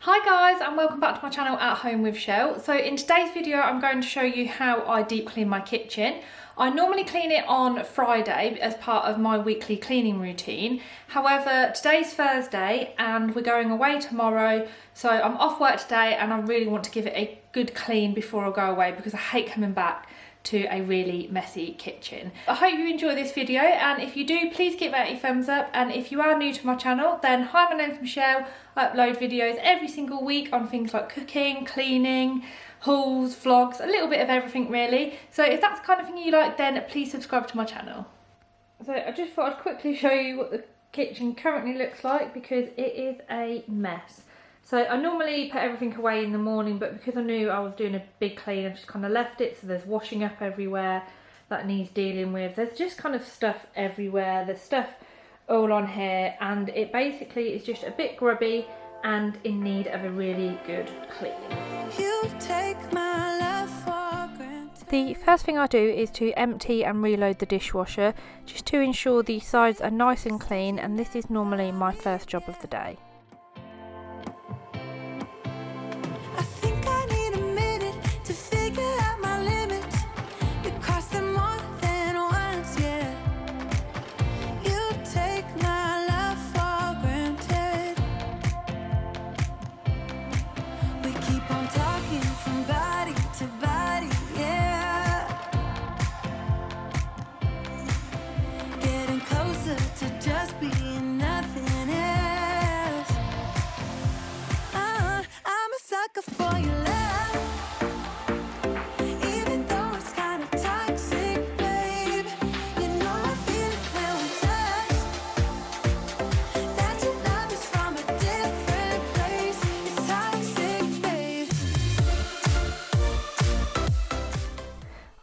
Hi guys, and welcome back to my channel At Home with Shell. So in today's video I'm going to show you how I deep clean my kitchen. I normally clean it on Friday as part of my weekly cleaning routine. However, today's Thursday and we're going away tomorrow, so I'm off work today and I really want to give it a good clean before I go away because I hate coming back to a really messy kitchen. I hope you enjoy this video, and if you do, please give it a thumbs up. And if you are new to my channel, then hi, my name's Michelle. I upload videos every single week on things like cooking, cleaning, hauls, vlogs, a little bit of everything really. So if that's the kind of thing you like, then please subscribe to my channel. So I just thought I'd quickly show you what the kitchen currently looks like because it is a mess. So I normally put everything away in the morning, but because I knew I was doing a big clean, I just kind of left it. So there's washing up everywhere that needs dealing with. There's just kind of stuff everywhere. There's stuff all on here, and it basically is just a bit grubby and in need of a really good clean. You take my love for granted. The first thing I do is to empty and reload the dishwasher, just to ensure the sides are nice and clean, and this is normally my first job of the day.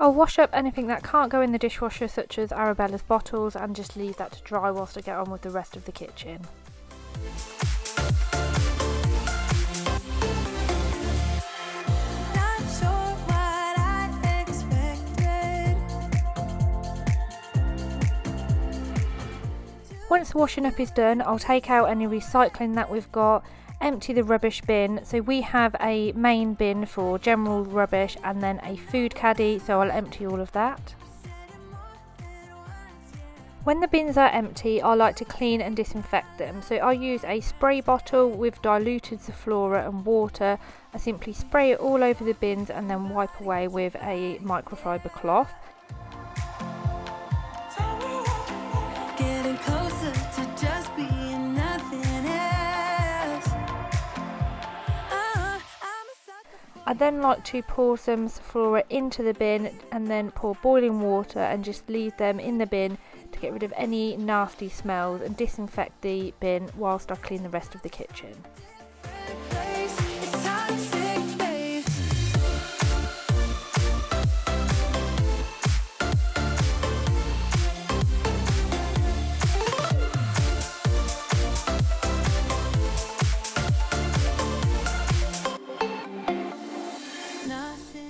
I'll wash up anything that can't go in the dishwasher, such as Arabella's bottles, and just leave that to dry whilst I get on with the rest of the kitchen. Once the washing up is done, I'll take out any recycling that we've got, empty the rubbish bin. So we have a main bin for general rubbish and then a food caddy, so I'll empty all of that. When the bins are empty, I like to clean and disinfect them. So I use a spray bottle with diluted Zaflora and water. I simply spray it all over the bins and then wipe away with a microfiber cloth. I then like to pour some Zaflora into the bin and then pour boiling water and just leave them in the bin to get rid of any nasty smells and disinfect the bin whilst I clean the rest of the kitchen.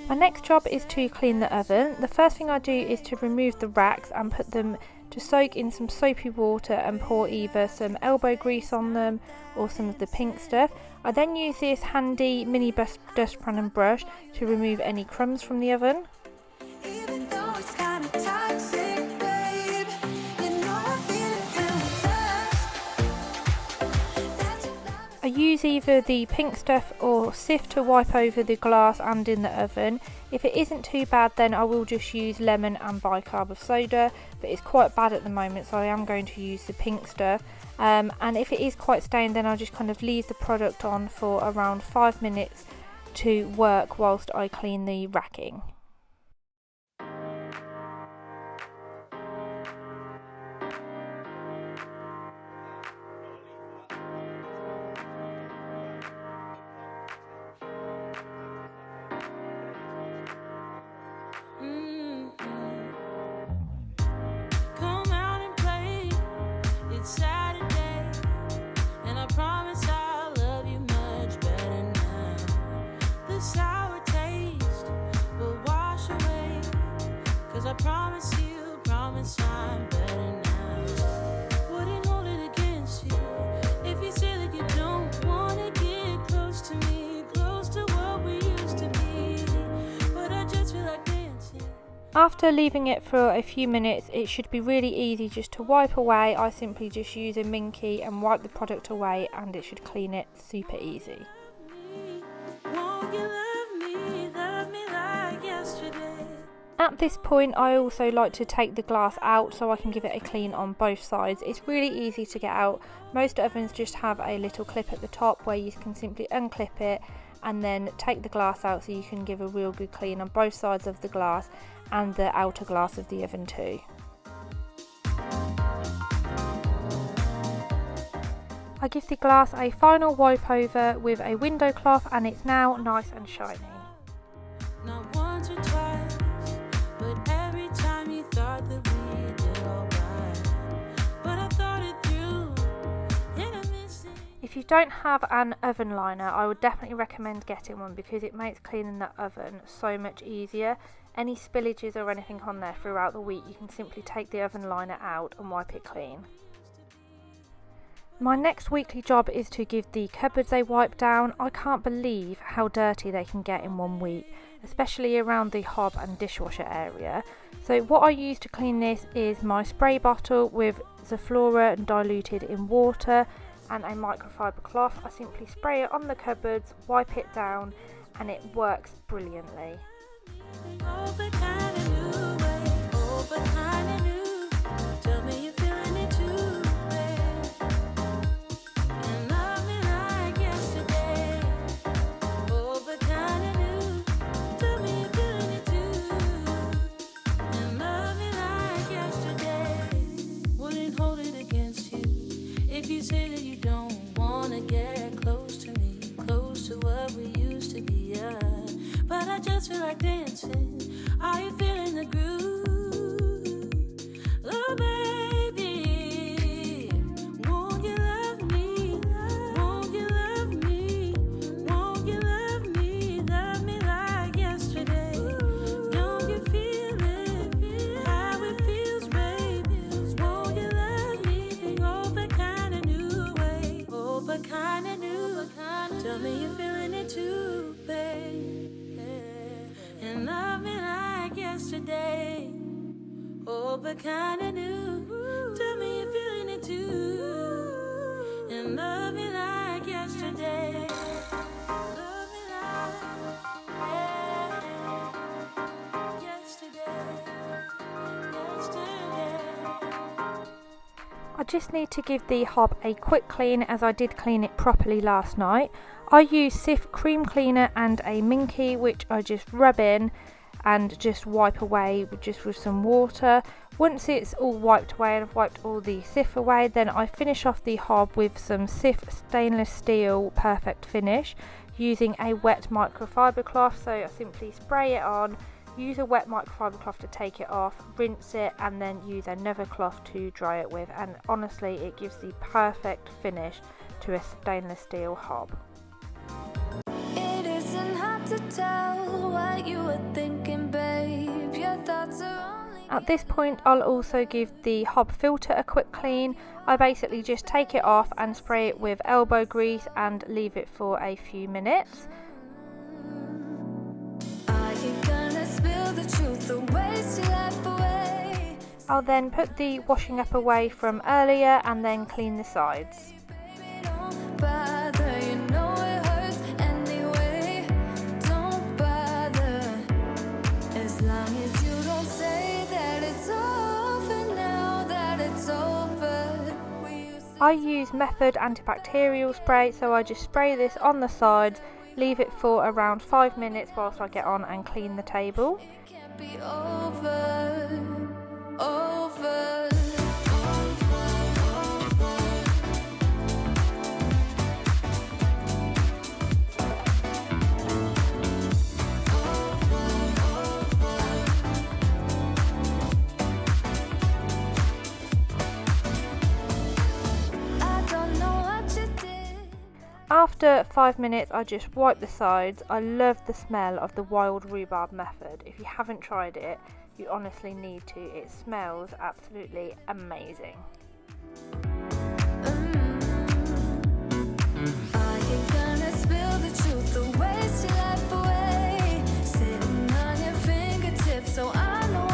My next job is to clean the oven. The first thing I do is to remove the racks and put them to soak in some soapy water and pour either some elbow grease on them or some of the pink stuff. I then use this handy mini dustpan and brush to remove any crumbs from the oven. I use either the pink stuff or sift to wipe over the glass and in the oven. If it isn't too bad, then I will just use lemon and bicarb of soda, but it's quite bad at the moment, so I am going to use the pink stuff. And if it is quite stained, then I'll just kind of leave the product on for around 5 minutes to work whilst I clean the racking. Sour taste will wash away, 'cause I promise I'm better now. Wouldn't hold it against you if you say that you don't wanna get close to After leaving it for a few minutes, it should be really easy just to wipe away. I simply just use a minky and wipe the product away and it should clean it super easy. Won't you love me like yesterday? At this point, I also like to take the glass out so I can give it a clean on both sides. It's really easy to get out. Most ovens just have a little clip at the top where you can simply unclip it and then take the glass out so you can give a real good clean on both sides of the glass and the outer glass of the oven too. I give the glass a final wipe over with a window cloth and it's now nice and shiny. Not once or twice, but every time you thought that we did alright. But I thought it through, and I miss it. If you don't have an oven liner, I would definitely recommend getting one because it makes cleaning the oven so much easier. Any spillages or anything on there throughout the week, you can simply take the oven liner out and wipe it clean. My next weekly job is to give the cupboards a wipe down. I can't believe how dirty they can get in 1 week, especially around the hob and dishwasher area. So what I use to clean this is my spray bottle with Zaflora diluted in water and a microfiber cloth. I simply spray it on the cupboards, wipe it down, and it works brilliantly. Oh, but kinda new way. Oh, but kinda new. Tell me you're feeling it too, babe. And love me like yesterday. Oh, but kinda new. Tell me you're feeling it too. And love me like yesterday. Wouldn't hold it against you if you say that you don't wanna get close to me, close to what we used to be. But I just feel like dancing. Are you feeling the groove? Oh, baby, won't you love me? Won't you love me? Won't you love me? Love me like yesterday. Don't you feel it? How it feels, baby. Won't you love me? Oh, but kinda new way. Oh, but kinda new. Tell me you're feeling it too, babe. And love me like yesterday. Oh, but kinda new. Tell me you're feeling it too. And love me like yesterday. Love me like yesterday. Yesterday. I just need to give the hob a quick clean as I did clean it properly last night. I use Cif cream cleaner and a minky which I just rub in and just wipe away with some water. Once it's all wiped away and I've wiped all the Cif away, then I finish off the hob with some Cif stainless steel perfect finish using a wet microfiber cloth. So I simply spray it on, use a wet microfiber cloth to take it off, rinse it and then use another cloth to dry it with, and honestly it gives the perfect finish to a stainless steel hob. It isn't hard to tell what you were thinking, babe. Your thoughts are only. At this point I'll also give the hob filter a quick clean. I basically just take it off and spray it with elbow grease and leave it for a few minutes. Are you gonna spill the truth or waste your life away? I'll then put the washing up away from earlier and then clean the sides. Baby, don't bother. You know it hurts anyway. Don't bother. As long as you don't say that it's over now, that it's over. We used to I use Method antibacterial spray, so I just spray this on the sides, leave it for around 5 minutes whilst I get on and clean the table. it can't be over. Over. I don't know what you did. After 5 minutes I just wipe the sides. I love the smell of the wild rhubarb Method. If you haven't tried it, you honestly need to. It smells absolutely amazing. Are you gonna spill the truth or waste your life away? Sitting on your fingertips, so I know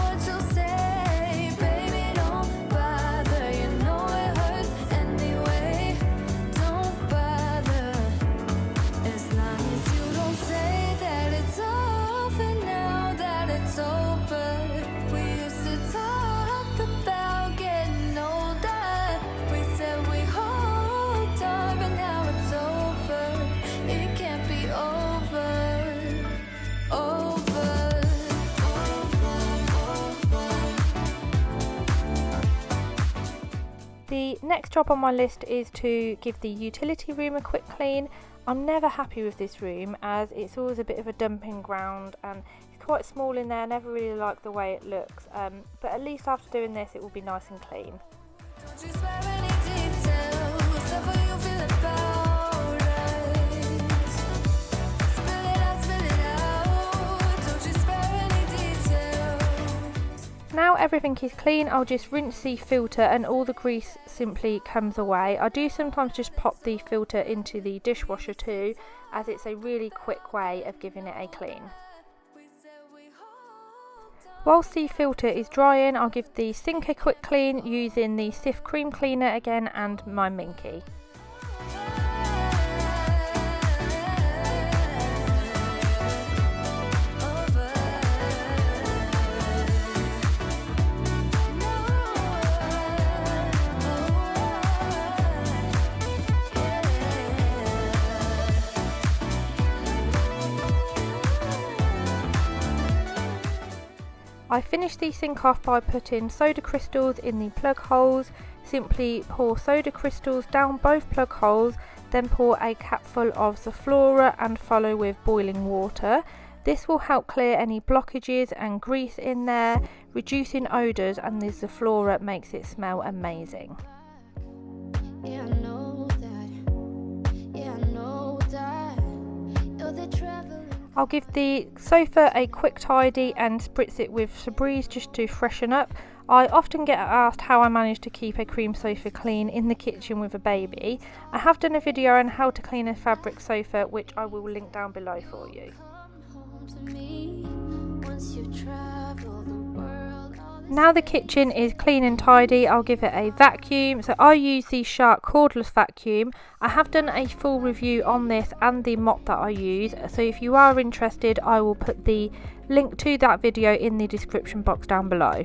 next job on my list is to give the utility room a quick clean. I'm never happy with this room as it's always a bit of a dumping ground and it's quite small in there. I never really like the way it looks, but at least after doing this it will be nice and clean. Don't you spare any details of how you feel about us. Spill it out, don't you spare any details. Now everything is clean, I'll just rinse the filter and all the grease simply comes away. I do sometimes just pop the filter into the dishwasher too, as it's a really quick way of giving it a clean. Whilst the filter is drying, I'll give the sink a quick clean using the Cif cream cleaner again and my Minky. I finished the sink off by putting soda crystals in the plug holes. Simply pour soda crystals down both plug holes, then pour a capful of Zaflora and follow with boiling water. This will help clear any blockages and grease in there, reducing odours, and the Zaflora makes it smell amazing. Yeah, I know that. Yeah, I know that. You're the traveling. I'll give the sofa a quick tidy and spritz it with Febreze just to freshen up. I often get asked how I manage to keep a cream sofa clean in the kitchen with a baby. I have done a video on how to clean a fabric sofa, which I will link down below for you. Now the kitchen is clean and tidy, I'll give it a vacuum. So I use the Shark cordless vacuum. I have done a full review on this and the mop that I use, so if you are interested I will put the link to that video in the description box down below.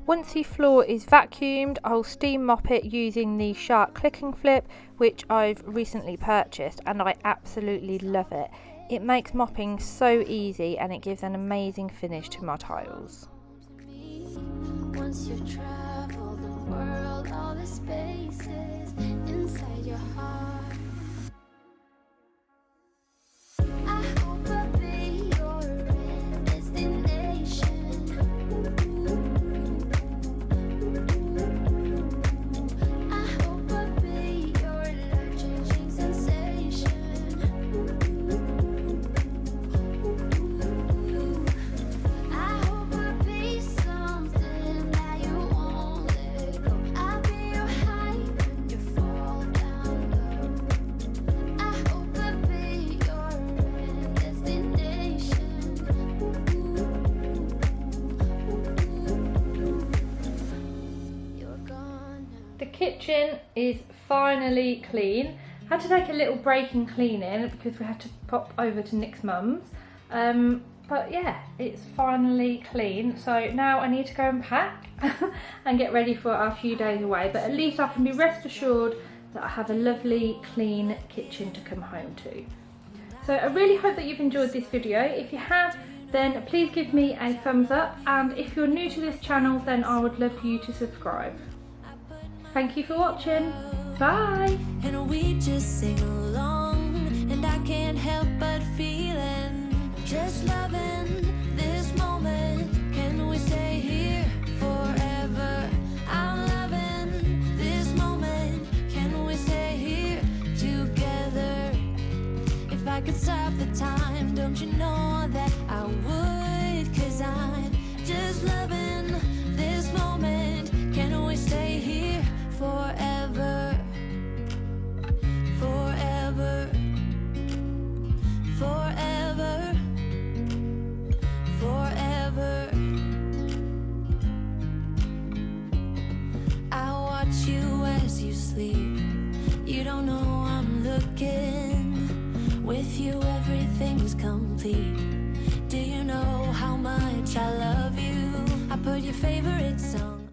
Once the floor is vacuumed, I'll steam mop it using the Shark clicking flip, which I've recently purchased and I absolutely love it. It makes mopping so easy and it gives an amazing finish to my tiles. Once you travel the world, all the spaces inside your heart. I hope I'll be your destination. I hope I'll be your life-changing sensation. I hope I'll be something that you won't let go. I'll be your high when you fall down low. I hope I'll be your destination. You're gone now. The kitchen is finally clean. Had to take a little break in cleaning because we had to pop over to Nick's mum's. But yeah, it's finally clean. So now I need to go and pack and get ready for our few days away. But at least I can be rest assured that I have a lovely clean kitchen to come home to. So I really hope that you've enjoyed this video. If you have, then please give me a thumbs up. And if you're new to this channel, then I would love for you to subscribe. Thank you for watching. Bye. And we just sing along, and I can't help but feeling just loving this moment. Can we stay here forever? I'm loving this moment. Can we stay here together? If I could stop the time, don't you know that I would? 'Cause I'm just loving this moment. Can we stay here forever? Forever. as you sleep. You don't know I'm looking. With you everything's complete. Do you know how much I love you? I put your favorite song